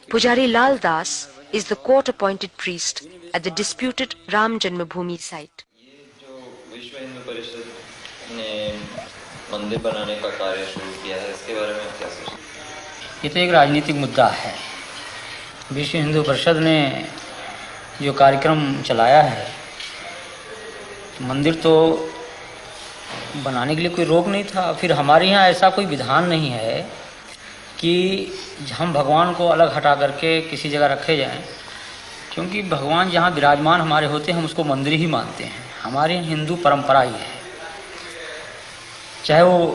Pujari Lal Das is the court-appointed priest at the disputed Ram Janmabhoomi site. विश्व हिंदू परिषद ने मंदिर बनाने का कार्य शुरू किया है, इसके बारे में क्या सोचते हैं? ये तो एक राजनीतिक मुद्दा है। विश्व हिंदू परिषद ने जो कार्यक्रम चलाया है, मंदिर तो बनाने के लिए कोई रोक नहीं था। फिर हमारे यहाँ ऐसा कोई विधान नहीं है कि हम भगवान को अलग हटा करके किसी जगह रखे जाएं, क्योंकि भगवान जहाँ विराजमान हमारे होते हैं हम उसको मंदिर ही मानते हैं। हमारे हिंदू परंपरा ही है, चाहे वो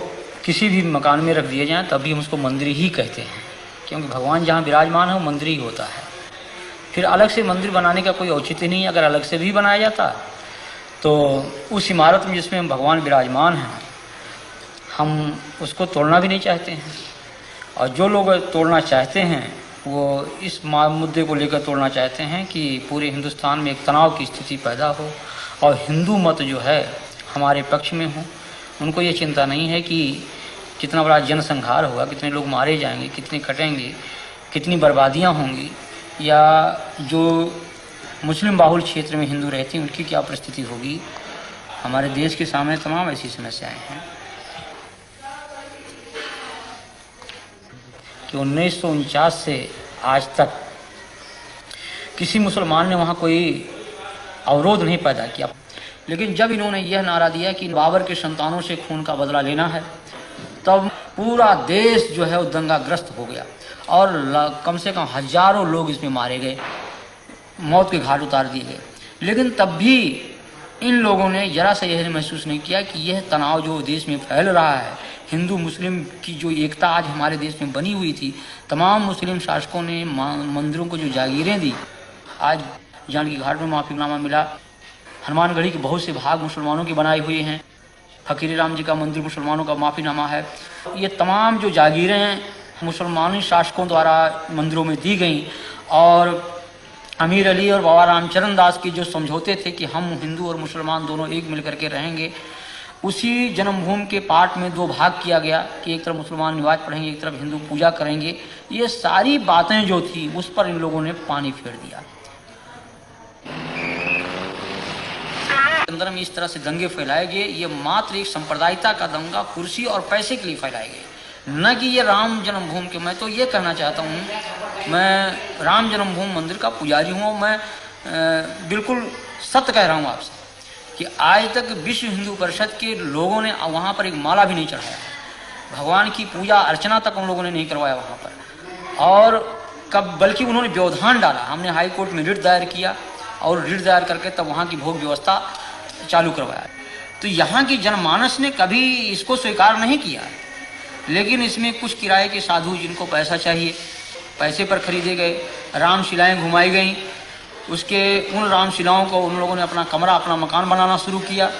किसी भी मकान में रख दिए जाएं तब भी हम उसको मंदिर ही कहते हैं, क्योंकि भगवान जहाँ विराजमान है वो मंदिर ही होता है। फिर अलग से मंदिर बनाने का कोई औचित्य नहीं है। अगर अलग से भी बनाया जाता तो उस इमारत में जिसमें भगवान विराजमान हैं हम उसको तोड़ना भी नहीं चाहते हैं, और जो लोग तोड़ना चाहते हैं वो इस मुद्दे को लेकर तोड़ना चाहते हैं कि पूरे हिंदुस्तान में एक तनाव की स्थिति पैदा हो और हिंदू मत जो है हमारे पक्ष में हो। उनको ये चिंता नहीं है कि कितना बड़ा जनसंहार होगा, कितने लोग मारे जाएंगे, कितने कटेंगे, कितनी बर्बादियां होंगी, या जो मुस्लिम बाहुल क्षेत्र में हिंदू रहते हैं उनकी क्या परिस्थिति होगी। हमारे देश के सामने तमाम ऐसी समस्याएं हैं कि 1949 से आज तक किसी मुसलमान ने वहाँ कोई अवरोध नहीं पैदा किया। लेकिन जब इन्होंने यह नारा दिया कि बाबर के संतानों से खून का बदला लेना है, तब पूरा देश जो है वो दंगाग्रस्त हो गया और कम से कम हजारों लोग इसमें मारे गए, मौत के घाट उतार दिए गए। लेकिन तब भी इन लोगों ने जरा सा यह महसूस नहीं किया कि यह तनाव जो देश में फैल रहा है, हिंदू मुस्लिम की जो एकता आज हमारे देश में बनी हुई थी, तमाम मुस्लिम शासकों ने मंदिरों को जो जागीरें दी, आज जानकी घाट में माफीनामा मिला, हनुमानगढ़ी के बहुत से भाग मुसलमानों के बनाए हुए हैं, फकीर राम जी का मंदिर मुसलमानों का माफीनामा है। ये तमाम जो जागीरें मुसलमानी शासकों द्वारा मंदिरों में दी गई, और अमीर अली और बाबा रामचरण दास की जो समझौते थे कि हम हिंदू और मुसलमान दोनों एक मिलकर के रहेंगे, उसी जन्मभूमि के पाठ में दो भाग किया गया कि एक तरफ मुसलमान नमाज पढ़ेंगे, एक तरफ हिंदू पूजा करेंगे। ये सारी बातें जो थी उस पर इन लोगों ने पानी फेर दिया। अंदर में इस तरह से दंगे फैलाए गए, ये मात्र एक सांप्रदायिकता का दंगा कुर्सी और पैसे के लिए फैलाए गए, न कि ये राम जन्मभूमि के। मैं तो ये कहना चाहता हूँ, मैं राम जन्मभूमि मंदिर का पुजारी हूँ, मैं बिल्कुल सत्य कह रहा हूँ आपसे कि आज तक विश्व हिंदू परिषद के लोगों ने वहाँ पर एक माला भी नहीं चढ़ाया, भगवान की पूजा अर्चना तक उन लोगों ने नहीं करवाया वहाँ पर। और कब बल्कि उन्होंने व्यवधान डाला। हमने हाई कोर्ट में रिट दायर किया और रिट दायर करके तब वहाँ की भोग व्यवस्था चालू करवाया। तो यहाँ की जनमानस ने कभी इसको स्वीकार नहीं किया, लेकिन इसमें कुछ किराए के साधु जिनको पैसा चाहिए, पैसे पर खरीदे गए, रामशिलाएँ घुमाई गईं। उसके उन रामशिलाओं को उन लोगों ने अपना कमरा, अपना मकान बनाना शुरू किया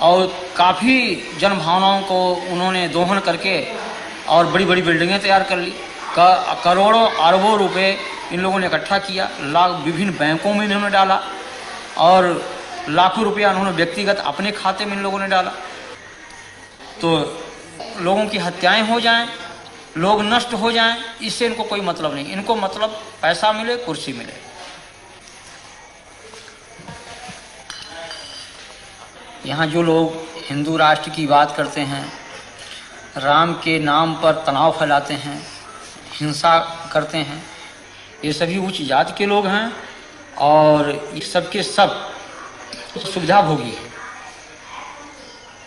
और काफ़ी जनभावनाओं को उन्होंने दोहन करके और बड़ी बड़ी बिल्डिंगें तैयार कर ली। करोड़ों अरबों रुपए इन लोगों ने इकट्ठा किया, विभिन्न बैंकों में इन्होंने डाला और लाखों रुपया उन्होंने व्यक्तिगत अपने खाते में इन लोगों ने डाला। तो लोगों की हत्याएं हो जाएं, लोग नष्ट हो जाएं, इससे इनको कोई मतलब नहीं। इनको मतलब पैसा मिले, कुर्सी मिले। यहाँ जो लोग हिंदू राष्ट्र की बात करते हैं, राम के नाम पर तनाव फैलाते हैं, हिंसा करते हैं, ये सभी उच्च जाति के लोग हैं और ये सबके सब सुविधा भोगी है।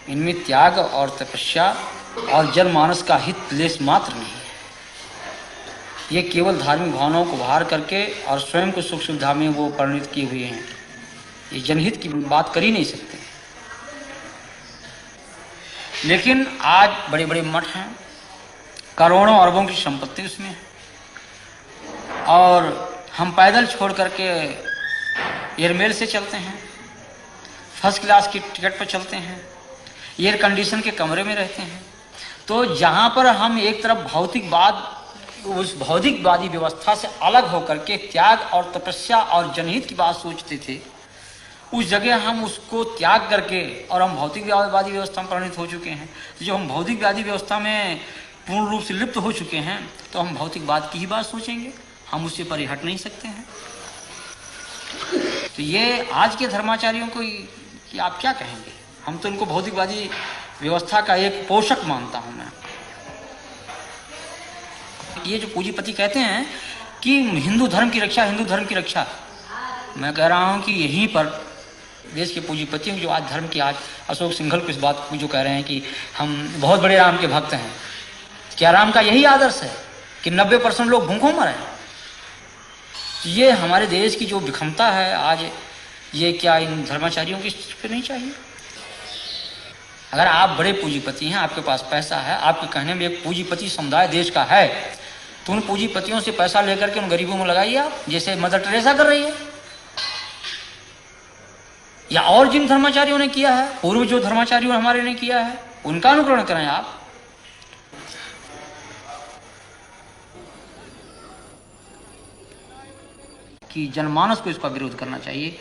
इनमें त्याग और तपस्या और जनमानस का हित लेस मात्र नहीं है। ये केवल धार्मिक भावनाओं को बाहर करके और स्वयं को सुख सुविधा में वो परिणित किए हुए हैं। ये जनहित की बात कर ही नहीं सकते। लेकिन आज बड़े बड़े मठ हैं, करोड़ों अरबों की संपत्ति उसमें है, और हम पैदल छोड़ करके एयरमेल से चलते हैं, फर्स्ट क्लास की टिकट पर चलते हैं, एयर कंडीशन के कमरे में रहते हैं। तो जहाँ पर हम एक तरफ भौतिकवाद, उस भौतिकवादी व्यवस्था से अलग होकर के त्याग और तपस्या और जनहित की बात सोचते थे, उस जगह हम उसको त्याग करके और हम भौतिकवादी व्यवस्था में परिणत हो चुके हैं। तो जब हम भौतिकवादी व्यवस्था में पूर्ण रूप से लिप्त हो चुके हैं तो हम भौतिकवाद की ही बात सोचेंगे, हम उससे परे हट नहीं सकते हैं। तो ये आज के धर्माचार्यों को कि आप क्या कहेंगे? हम तो इनको भौतिकवादी व्यवस्था का एक पोषक मानता हूं मैं। ये जो पूंजीपति कहते हैं कि हिंदू धर्म की रक्षा, हिंदू धर्म की रक्षा, मैं कह रहा हूं कि यहीं पर देश के पूंजीपतियों जो आज धर्म की, आज अशोक सिंघल को इस बात को जो कह रहे हैं कि हम बहुत बड़े राम के भक्त हैं, क्या राम का यही आदर्श है कि 90% लोग भूखों मरे? ये हमारे देश की जो विषमता है आज, ये क्या इन धर्माचार्यों की पे नहीं चाहिए? अगर आप बड़े पूंजीपति हैं, आपके पास पैसा है, आपके कहने में एक पूंजीपति समुदाय देश का है, तो उन पूंजीपतियों से पैसा लेकर के उन गरीबों में लगाइए आप, जैसे मदर टेरेसा कर रही है, या और जिन धर्माचार्यों ने किया है, पूर्व जो धर्माचार्यों हमारे ने किया है, उनका अनुकरण करें आप। कि जनमानस को इसका विरोध करना चाहिए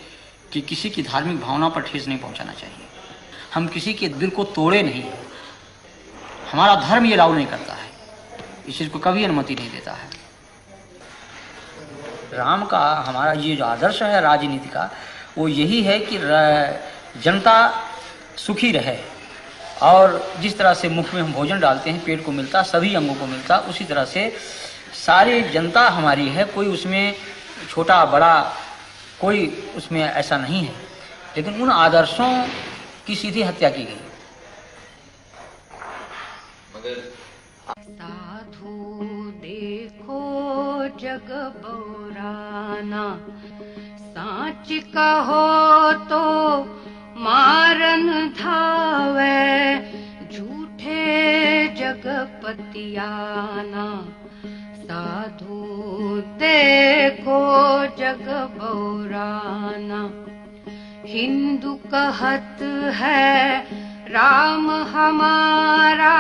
कि किसी की धार्मिक भावना पर ठेस नहीं पहुंचाना चाहिए। हम किसी के दिल को तोड़े नहीं, हमारा धर्म ये अलाउ नहीं करता है, इस चीज को कभी अनुमति नहीं देता है। राम का हमारा ये जो आदर्श है राजनीति का, वो यही है कि जनता सुखी रहे, और जिस तरह से मुख में हम भोजन डालते हैं पेट को मिलता, सभी अंगों को मिलता, उसी तरह से सारी जनता हमारी है, कोई उसमें छोटा बड़ा कोई उसमें ऐसा नहीं है। लेकिन उन आदर्शों की सीधी हत्या की गई। मगर साधु देखो जग बौराना, साच कहो तो मारन धावे, झूठे जगपतियाना। साधु देखो जग बौराना, हिंदू कहत है राम हमारा,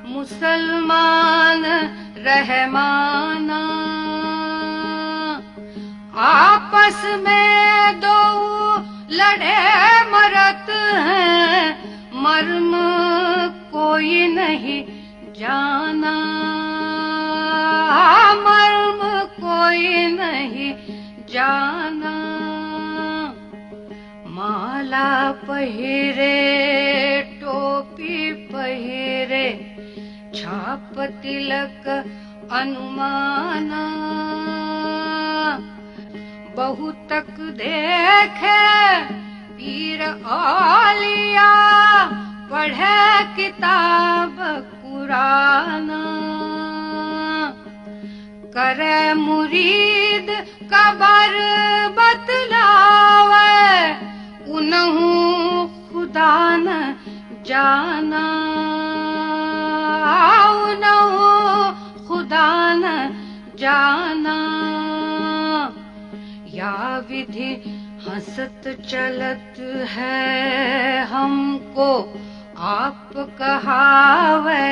मुसलमान रहमाना। आपस में दो लड़े मरत हैं, मर्म कोई नहीं जाना, मर्म कोई नहीं जाना। माला पहिरे टोपी पहिरे, छाप तिलक अनुमाना। बहुतक देखे पीर औलिया, पढ़े किताब कुराना। करे मुरीद कबर बतलावे, उनहु खुदा न जाना, उनहु खुदा न जाना। या विधि हंसत चलत है हमको, आप कहावे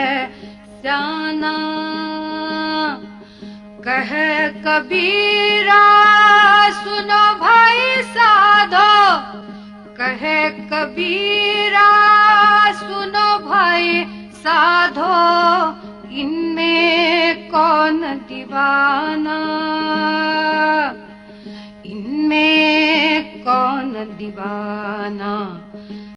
जाना। कहे कबीरा सुनो भाई साधो, कहे कबीरा सुनो भाई साधो, इनमें कौन दीवाना, इनमें कौन दीवाना।